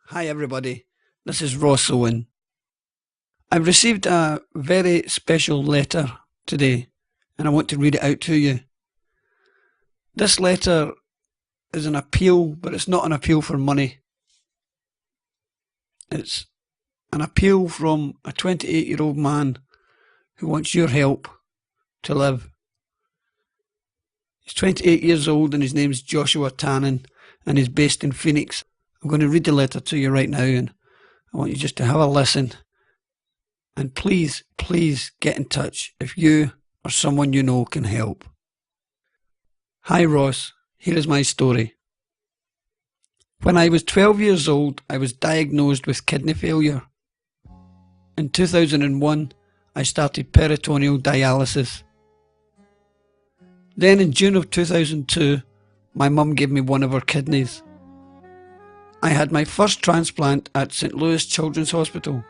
Hi everybody, this is Ross Owen. I've received a very special letter today and I want to read it out to you. This letter is an appeal, but it's not an appeal for money. It's an appeal from a 28-year-old man who wants your help to live. He's 28 years old and his name's Joshua Tannen and he's based in Phoenix. I'm going to read the letter to you right now and I want you just to have a listen. And please, please get in touch if you or someone you know can help. Hi Ross, here is my story. When I was 12 years old, I was diagnosed with kidney failure. In 2001, I started peritoneal dialysis. Then in June of 2002, my mum gave me one of her kidneys. I had my first transplant at St. Louis Children's Hospital.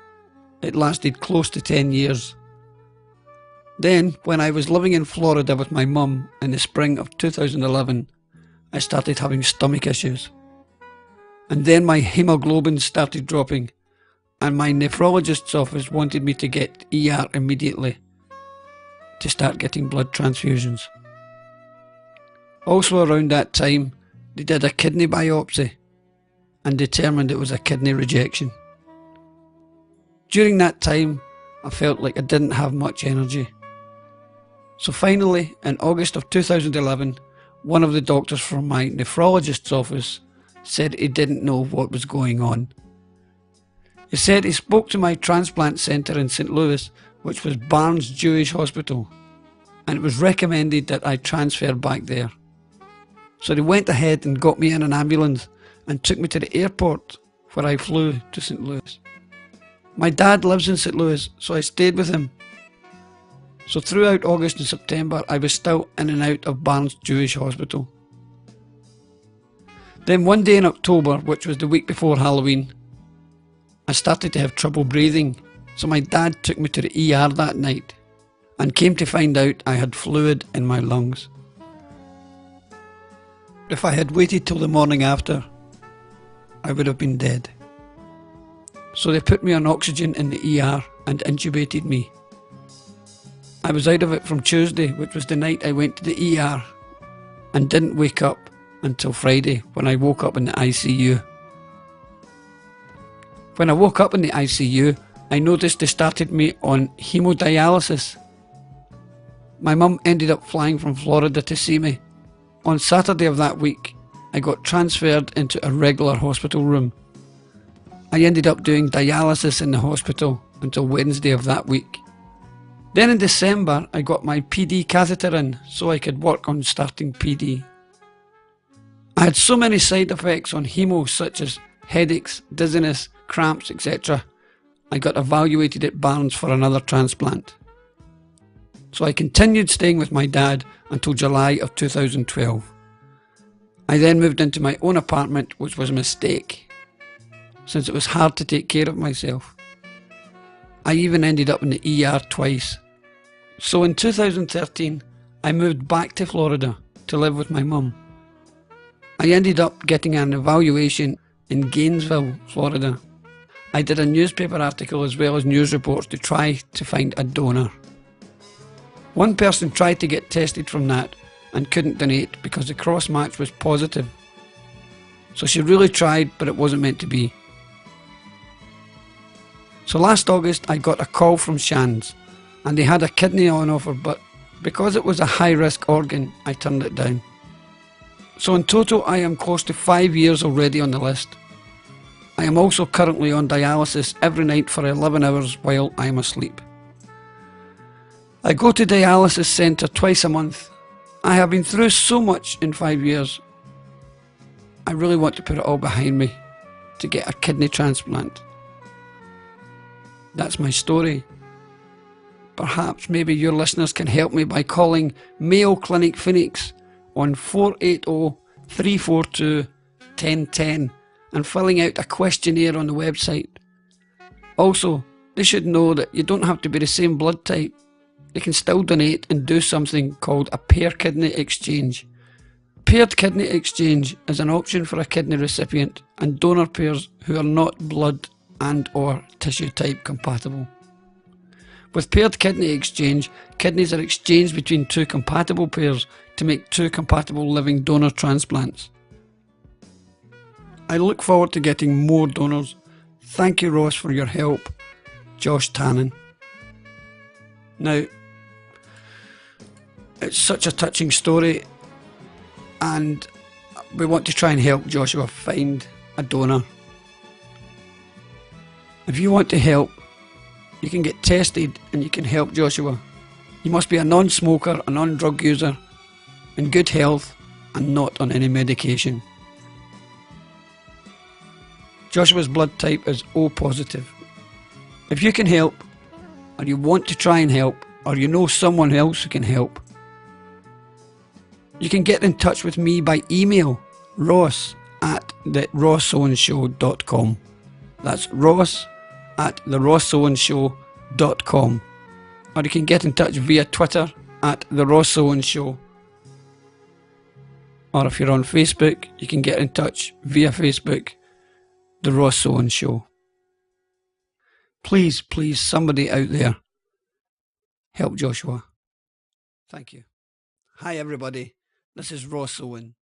It lasted close to 10 years. Then, when I was living in Florida with my mum in the spring of 2011, I started having stomach issues. And then my hemoglobin started dropping, and my nephrologist's office wanted me to get ER immediately to start getting blood transfusions. Also around that time, they did a kidney biopsy and determined it was a kidney rejection. During that time, I felt like I didn't have much energy. So finally, in August of 2011, one of the doctors from my nephrologist's office said he didn't know what was going on. He said he spoke to my transplant centre in St. Louis, which was Barnes Jewish Hospital, and it was recommended that I transfer back there. So they went ahead and got me in an ambulance and took me to the airport where I flew to St. Louis. My dad lives in St. Louis, so I stayed with him. So throughout August and September, I was still in and out of Barnes Jewish Hospital. Then one day in October, which was the week before Halloween, I started to have trouble breathing, so my dad took me to the ER that night and came to find out I had fluid in my lungs. If I had waited till the morning after, I would have been dead. So they put me on oxygen in the ER and intubated me. I was out of it from Tuesday, which was the night I went to the ER, and didn't wake up until Friday when I woke up in the ICU. When I woke up in the ICU, I noticed they started me on hemodialysis. My mum ended up flying from Florida to see me. On Saturday of that week, I got transferred into a regular hospital room. I ended up doing dialysis in the hospital until Wednesday of that week. Then in December, I got my PD catheter in so I could work on starting PD. I had so many side effects on hemo such as headaches, dizziness, cramps, etc. I got evaluated at Barnes for another transplant. So I continued staying with my dad until July of 2012. I then moved into my own apartment, which was a mistake, since it was hard to take care of myself. I even ended up in the ER twice. So in 2013, I moved back to Florida to live with my mum. I ended up getting an evaluation in Gainesville, Florida. I did a newspaper article as well as news reports to try to find a donor. One person tried to get tested from that and couldn't donate because the cross match was positive. So she really tried, but it wasn't meant to be. So last August I got a call from Shands and they had a kidney on offer, but because it was a high risk organ, I turned it down. So in total I am close to 5 years already on the list. I am also currently on dialysis every night for 11 hours while I am asleep. I go to dialysis centre twice a month. I have been through so much in 5 years. I really want to put it all behind me to get a kidney transplant. That's my story. Perhaps maybe your listeners can help me by calling Mayo Clinic Phoenix on 480-342-1010 and filling out a questionnaire on the website. Also, they should know that you don't have to be the same blood type. They can still donate and do something called a pair kidney exchange, Paired kidney exchange is an option for a kidney recipient and donor pairs who are not blood and or tissue type compatible. With paired kidney exchange, kidneys are exchanged between two compatible pairs to make two compatible living donor transplants. I look forward to getting more donors. Thank you, Ross, for your help. Josh Tannen. Now, it's such a touching story, and we want to try and help Joshua find a donor. If you want to help, you can get tested and you can help Joshua. You must be a non-smoker, a non-drug user, in good health and not on any medication. Joshua's blood type is O positive. If you can help, or you want to try and help, or you know someone else who can help, you can get in touch with me by email, ross@therossowenshow.com. That's ross@therossowenshow.com. Or you can get in touch via Twitter @therossowenshow. Or if you're on Facebook, you can get in touch via Facebook, The Ross Owen Show. Please, please, somebody out there, help Joshua. Thank you. Hi everybody, this is Ross Owen.